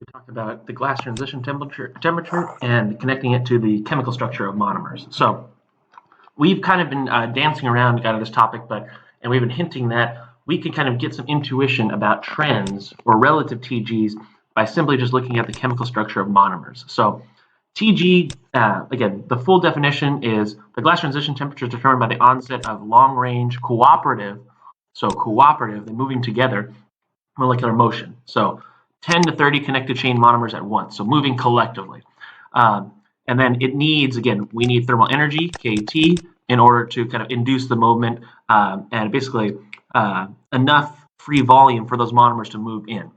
We talked about the glass transition temperature and connecting it to the chemical structure of monomers. So we've kind of been dancing around kind of this topic, and we've been hinting that we can kind of get some intuition about trends or relative TGs by simply just looking at the chemical structure of monomers. So TG, again, the full definition is the glass transition temperature is determined by the onset of long-range cooperative, and moving together molecular motion. So 10 to 30 connected chain monomers at once, so moving collectively. And then it needs, again, we need thermal energy, KT, in order to kind of induce the movement and basically enough free volume for those monomers to move in.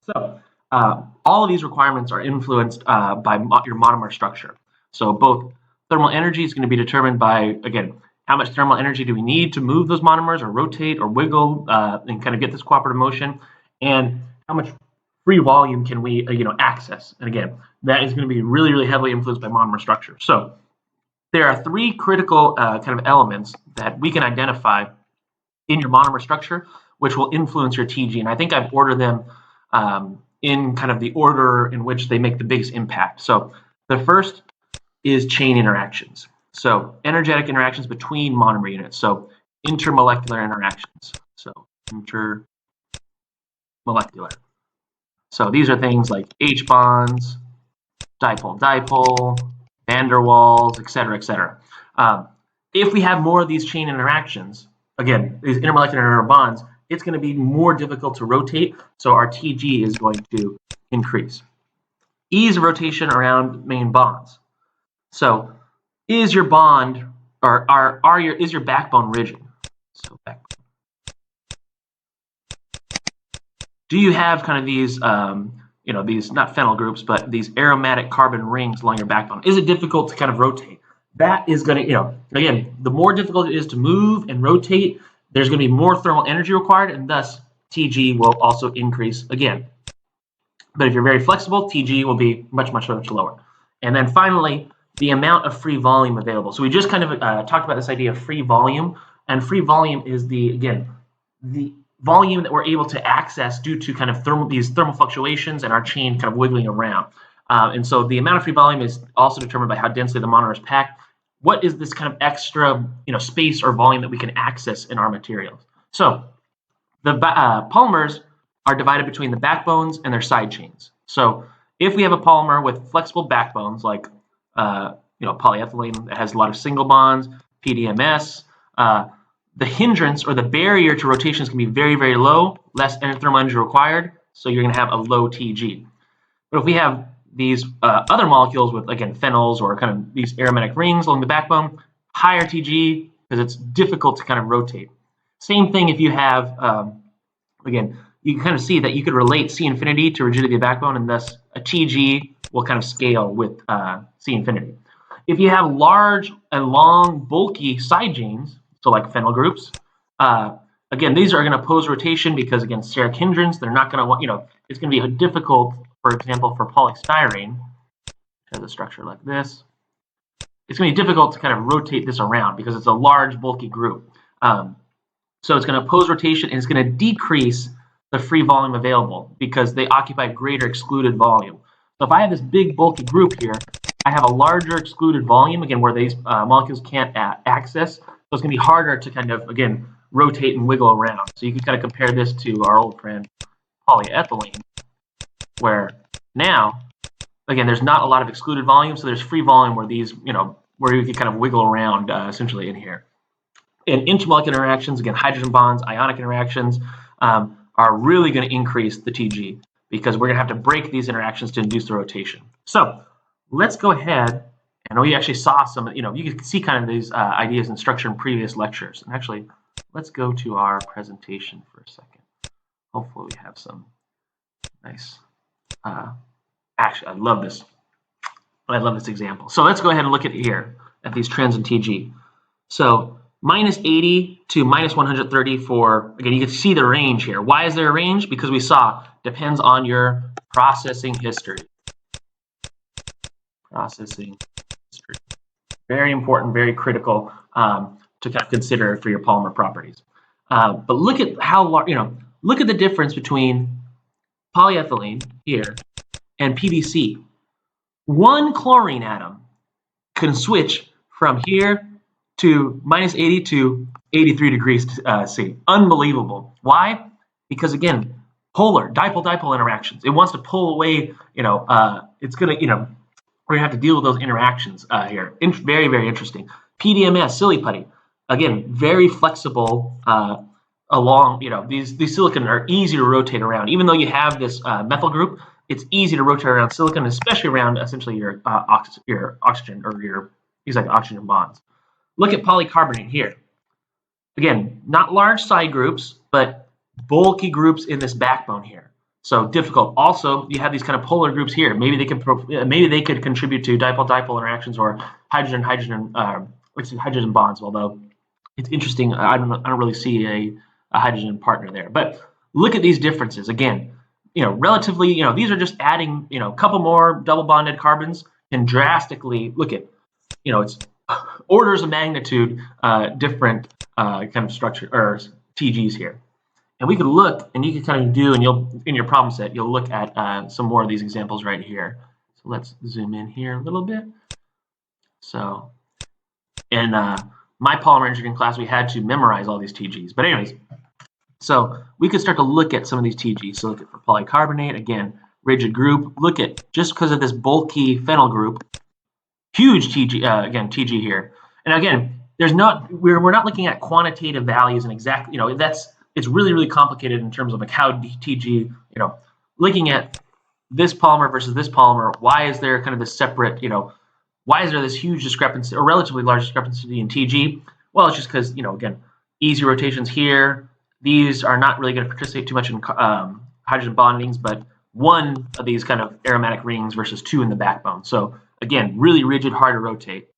So all of these requirements are influenced by your monomer structure. So both thermal energy is going to be determined by, again, how much thermal energy do we need to move those monomers or rotate or wiggle and kind of get this cooperative motion, and how much free volume can we access. And again, that is going to be really, really heavily influenced by monomer structure. So there are three critical kind of elements that we can identify in your monomer structure, which will influence your TG. And I think I've ordered them in kind of the order in which they make the biggest impact. So the first is chain interactions. So energetic interactions between monomer units. So intermolecular interactions. So intermolecular. So these are things like H bonds, dipole-dipole, van der Waals, et cetera, et cetera. If we have more of these chain interactions, again, these intermolecular bonds, it's going to be more difficult to rotate, so our TG is going to increase. Ease of rotation around main bonds. So is your bond, or is your backbone rigid? So backbone. Do you have kind of these, these not phenyl groups, but these aromatic carbon rings along your backbone? Is it difficult to kind of rotate? That is going to, again, the more difficult it is to move and rotate, there's going to be more thermal energy required, and thus TG will also increase again. But if you're very flexible, TG will be much, much, much lower. And then finally, the amount of free volume available. So we just kind of talked about this idea of free volume, and free volume is the volume that we're able to access due to kind of these thermal fluctuations and our chain kind of wiggling around. And so the amount of free volume is also determined by how densely the monomer is packed. What is this kind of extra space or volume that we can access in our materials? So the polymers are divided between the backbones and their side chains. So if we have a polymer with flexible backbones like polyethylene that has a lot of single bonds, PDMS, the hindrance or the barrier to rotations can be very, very low, less thermal energy required, so you're going to have a low TG. But if we have these other molecules with, again, phenols or kind of these aromatic rings along the backbone, higher TG because it's difficult to kind of rotate. Same thing if you have, again, you can kind of see that you could relate C infinity to rigidity of the backbone, and thus a TG will kind of scale with C infinity. If you have large and long, bulky side chains, so like phenyl groups, again, these are going to oppose rotation because, again, steric hindrance, they're not going to want, it's going to be difficult, for example, for polystyrene, which has a structure like this. It's going to be difficult to kind of rotate this around because it's a large, bulky group. So it's going to oppose rotation, and it's going to decrease the free volume available because they occupy greater excluded volume. So if I have this big, bulky group here, I have a larger excluded volume, again, where these molecules can't access. So it's going to be harder to kind of, again, rotate and wiggle around. So you can kind of compare this to our old friend polyethylene, where now, again, there's not a lot of excluded volume, so there's free volume where these, where you can kind of wiggle around essentially in here. And intermolecular interactions, again, hydrogen bonds, ionic interactions, are really going to increase the TG because we're going to have to break these interactions to induce the rotation. So let's go ahead. And we actually saw some, you can see kind of these ideas and structure in previous lectures. And actually, let's go to our presentation for a second. Hopefully we have some nice, actually, I love this. I love this example. So let's go ahead and look at here at these trends in TG. So minus 80 to minus 130 for, again, you can see the range here. Why is there a range? Because we saw depends on your processing history. Processing history. Very important, very critical to kind of consider for your polymer properties. But look at how large, look at the difference between polyethylene here and PVC. One chlorine atom can switch from here to -80 to 83 degrees C. Unbelievable. Why? Because again, dipole-dipole interactions. It wants to pull away, it's going to, we're going to have to deal with those interactions here. Very, very interesting. PDMS, silly putty. Again, very flexible along, these silicon are easy to rotate around. Even though you have this methyl group, it's easy to rotate around silicon, especially around essentially your oxygen or these like oxygen bonds. Look at polycarbonate here. Again, not large side groups, but bulky groups in this backbone here. So difficult. Also, you have these kind of polar groups here. Maybe they could contribute to dipole-dipole interactions or hydrogen bonds. Although it's interesting, I don't really see a hydrogen partner there. But look at these differences again. Relatively, these are just adding, a couple more double bonded carbons can drastically look at, it's orders of magnitude different kind of structure or TGs here. And we could look, and you can kind of do, and in your problem set, you'll look at some more of these examples right here. So let's zoom in here a little bit. So in my polymer engineering class, we had to memorize all these TGs. But anyways, so we could start to look at some of these TGs. So look at for polycarbonate, again, rigid group. Look at, just because of this bulky phenyl group, huge TG, again, TG here. And again, we're not looking at quantitative values and exact, it's really, really complicated in terms of like how TG, looking at this polymer versus this polymer, why is there kind of this separate, why is there this huge discrepancy or relatively large discrepancy in TG? Well, it's just because, again, easy rotations here. These are not really going to participate too much in hydrogen bondings, but one of these kind of aromatic rings versus two in the backbone. So again, really rigid, hard to rotate.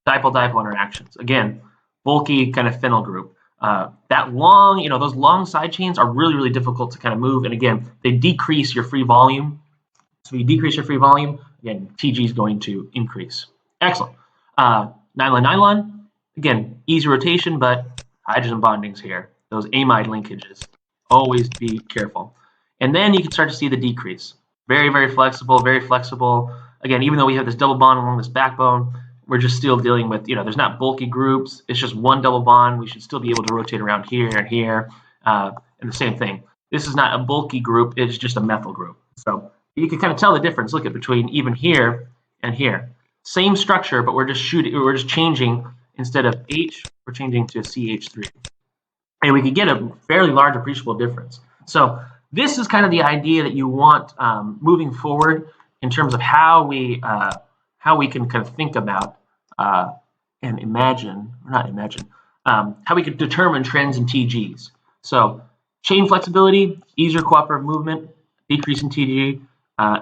Dipole-dipole interactions. Again, bulky kind of phenyl group. That long, those long side chains are really, really difficult to kind of move. And again, they decrease your free volume. So you decrease your free volume, again, TG is going to increase. Excellent. Nylon, again, easy rotation, but hydrogen bondings here. Those amide linkages. Always be careful. And then you can start to see the decrease. Very, very flexible, very flexible. Again, even though we have this double bond along this backbone, we're just still dealing with, there's not bulky groups. It's just one double bond. We should still be able to rotate around here and here. And the same thing. This is not a bulky group. It's just a methyl group. So you can kind of tell the difference. Look at between even here and here. Same structure, but we're just changing, instead of H, we're changing to CH3. And we could get a fairly large appreciable difference. So this is kind of the idea that you want moving forward in terms of how we can kind of think about and imagine, or not imagine, how we could determine trends in TGs. So chain flexibility, easier cooperative movement, decrease in TG,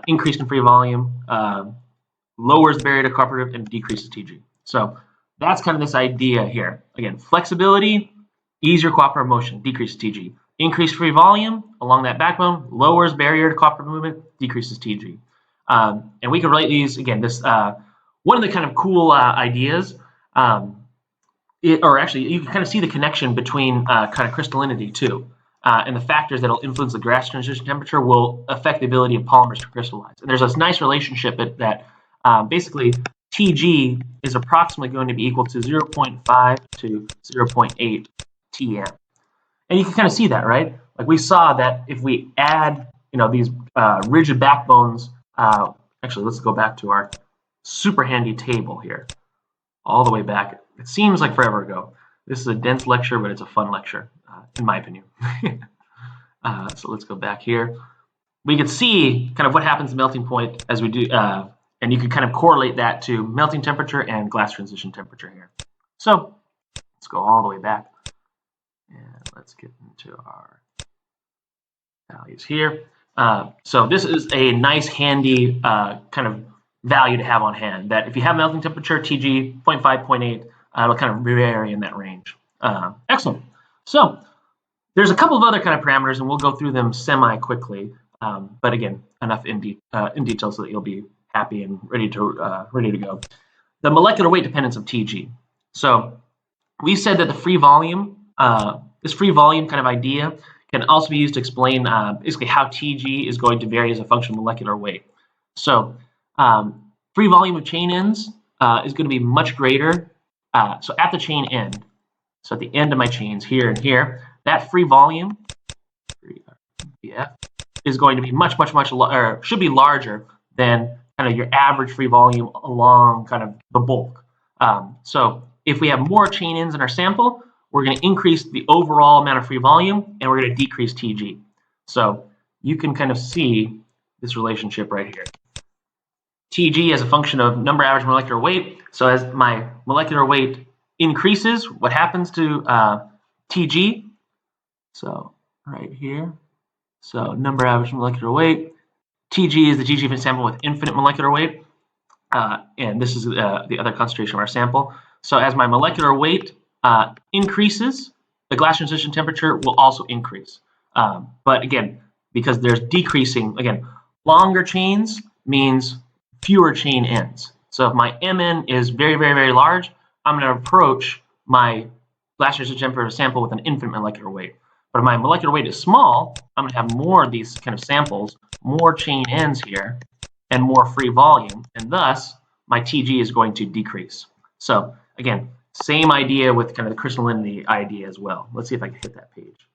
increase in free volume, lowers barrier to cooperative, and decreases TG. So that's kind of this idea here. Again, flexibility, easier cooperative motion, decreases TG. Increased free volume along that backbone, lowers barrier to cooperative movement, decreases TG. And we can relate these, again, this one of the kind of cool ideas, or actually you can kind of see the connection between kind of crystallinity too. And the factors that will influence the gas transition temperature will affect the ability of polymers to crystallize. And there's this nice relationship that basically TG is approximately going to be equal to 0.5 to 0.8 Tm. And you can kind of see that, right? Like we saw that if we add, these rigid backbones, actually, let's go back to our super handy table here, all the way back. It seems like forever ago. This is a dense lecture, but it's a fun lecture, in my opinion. So let's go back here. We can see kind of what happens at melting point as we do, and you can kind of correlate that to melting temperature and glass transition temperature here. So let's go all the way back, and let's get into our values here. So this is a nice, handy kind of value to have on hand, that if you have melting temperature, TG 0.5, 0.8, it'll kind of vary in that range. Excellent. So there's a couple of other kind of parameters, and we'll go through them semi-quickly. But again, enough in detail so that you'll be happy and ready to go. The molecular weight dependence of TG. So we said that the free volume, this free volume kind of idea, can also be used to explain basically how TG is going to vary as a function of molecular weight. So free volume of chain ends is going to be much greater. So at the chain end, so at the end of my chains here and here, that free volume, is going to be much, or should be larger than kind of your average free volume along kind of the bulk. So if we have more chain ends in our sample, we're going to increase the overall amount of free volume, and we're going to decrease TG. So you can kind of see this relationship right here. TG as a function of number average molecular weight. So as my molecular weight increases, what happens to TG? So right here. So number average molecular weight. TG is the TG of a sample with infinite molecular weight. And this is the other concentration of our sample. So as my molecular weight increases, the glass transition temperature will also increase. But again, because there's decreasing, again, longer chains means fewer chain ends. So if my MN is very, very, very large, I'm going to approach my glass transition temperature sample with an infinite molecular weight. But if my molecular weight is small, I'm going to have more of these kind of samples, more chain ends here, and more free volume, and thus my TG is going to decrease. So again, same idea with kind of the crystallinity idea as well. Let's see if I can hit that page.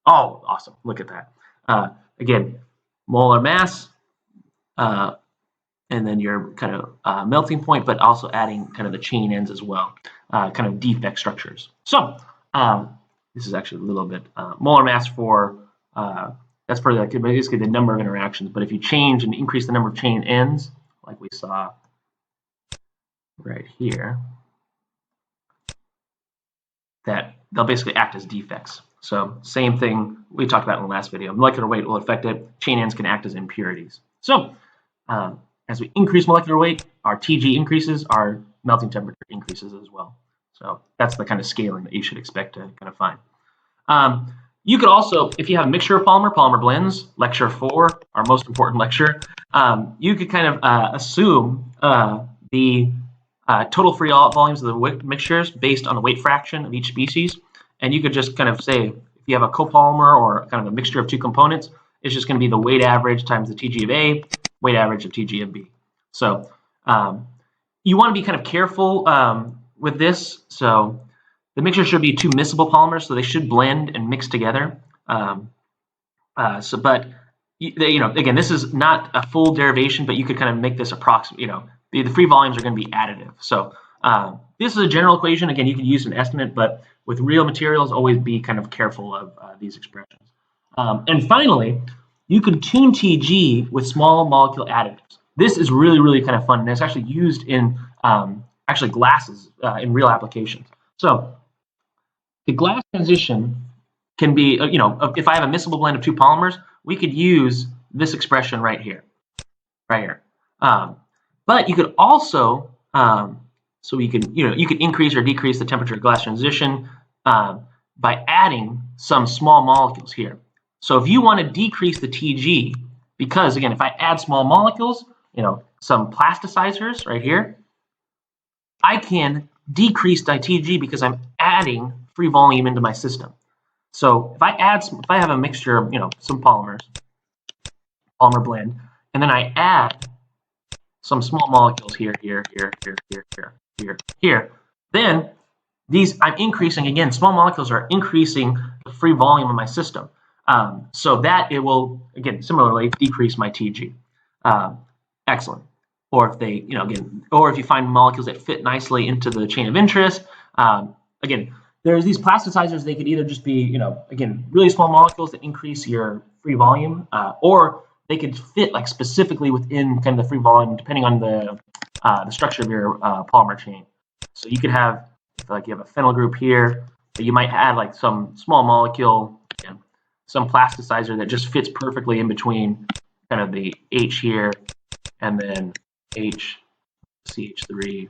Oh, awesome. Look at that. Again, molar mass, and then your kind of melting point, but also adding kind of the chain ends as well, kind of defect structures. So this is actually a little bit molar mass for that's for basically the number of interactions. But if you change and increase the number of chain ends, like we saw right here, that they'll basically act as defects. So same thing we talked about in the last video. Molecular weight will affect it. Chain ends can act as impurities. So as we increase molecular weight, our TG increases, our melting temperature increases as well. So that's the kind of scaling that you should expect to kind of find. You could also, if you have a mixture of polymer blends, lecture 4, our most important lecture, you could kind of assume the total free volumes of the mixtures based on the weight fraction of each species. And you could just kind of say, if you have a copolymer or kind of a mixture of two components, it's just going to be the weight average times the TG of A, weight average of TG of B. So you want to be kind of careful with this. So the mixture should be two miscible polymers, so they should blend and mix together. But again, this is not a full derivation, but you could kind of make this approximate. The free volumes are going to be additive. So this is a general equation. Again, you can use an estimate, but with real materials, always be kind of careful of these expressions. And finally, you can tune TG with small molecule additives. This is really, really kind of fun, and it's actually used in actually glasses in real applications. So the glass transition can be, if I have a miscible blend of two polymers, we could use this expression right here. But you could also, so you can increase or decrease the temperature of glass transition by adding some small molecules here. So if you want to decrease the TG, because again, if I add small molecules, some plasticizers right here, I can decrease my TG because I'm adding free volume into my system. So if I have a mixture of some polymers, polymer blend, and then I add some small molecules here, then these I'm increasing again. Small molecules are increasing the free volume of my system, so that it will again similarly decrease my TG. Excellent. Or if they or if you find molecules that fit nicely into the chain of interest, again. There's these plasticizers. They could either just be, again, really small molecules that increase your free volume, or they could fit like specifically within kind of the free volume, depending on the structure of your polymer chain. So you could have, like, you have a phenyl group here, but you might add like some small molecule, some plasticizer that just fits perfectly in between kind of the H here and then H, CH3,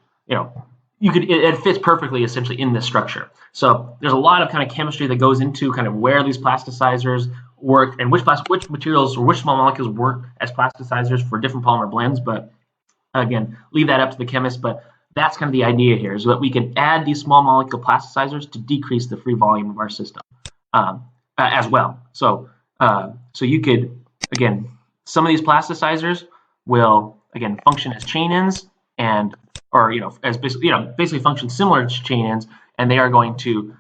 it fits perfectly essentially in this structure. So there's a lot of kind of chemistry that goes into kind of where these plasticizers work and which materials or which small molecules work as plasticizers for different polymer blends. But again, leave that up to the chemist. But that's kind of the idea here, is that we can add these small molecule plasticizers to decrease the free volume of our system as well. So you could, again, some of these plasticizers, will again function as chain ends and or as basically function similar to chain ends, and they are going to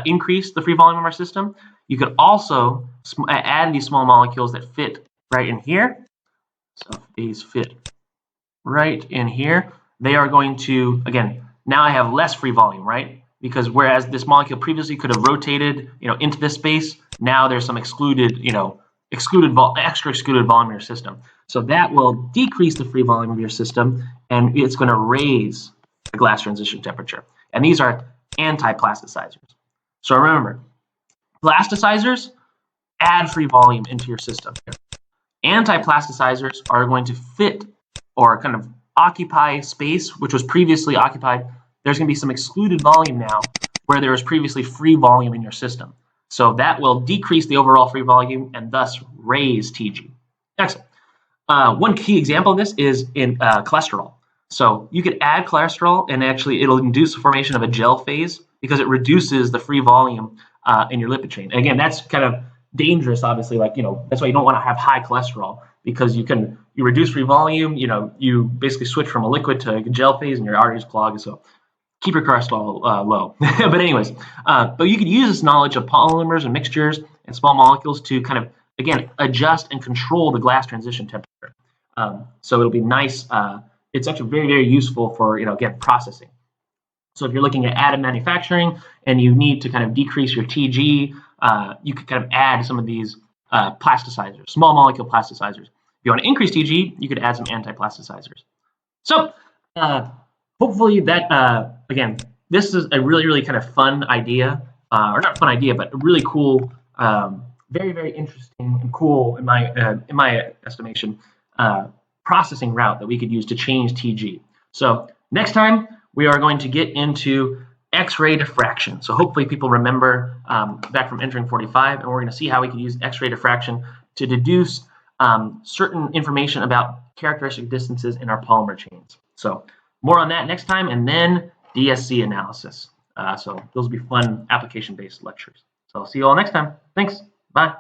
increase the free volume of our system. You could also add these small molecules that fit right in here. So if these fit right in here, they are going to, again, now I have less free volume, right? Because whereas this molecule previously could have rotated, into this space, now there's some extra excluded volume in your system. So that will decrease the free volume of your system, and it's going to raise the glass transition temperature. And these are anti-plasticizers. So remember, plasticizers add free volume into your system. Anti-plasticizers are going to fit or kind of occupy space which was previously occupied. There's going to be some excluded volume now where there was previously free volume in your system. So that will decrease the overall free volume and thus raise TG. Excellent. One key example of this is in cholesterol. So you could add cholesterol and actually it'll induce the formation of a gel phase because it reduces the free volume in your lipid chain. And again, that's kind of dangerous, obviously. That's why you don't want to have high cholesterol, because you reduce free volume. You basically switch from a liquid to a gel phase, and your arteries clog. So keep your cholesterol low. But anyways, but you could use this knowledge of polymers and mixtures and small molecules to kind of again adjust and control the glass transition temperature. So it'll be nice. It's actually very, very useful for again processing. So if you're looking at additive manufacturing and you need to kind of decrease your TG, you could kind of add some of these plasticizers, small molecule plasticizers. If you want to increase TG, you could add some anti-plasticizers. So hopefully that, again, this is a really, really kind of fun idea, or not fun idea, but a really cool, very, very interesting and cool, in my estimation, processing route that we could use to change TG. So next time, we are going to get into X-ray diffraction. So hopefully people remember back from entering 45, and we're going to see how we can use X-ray diffraction to deduce certain information about characteristic distances in our polymer chains. So more on that next time, and then DSC analysis. So those will be fun application-based lectures. So I'll see you all next time. Thanks. Bye.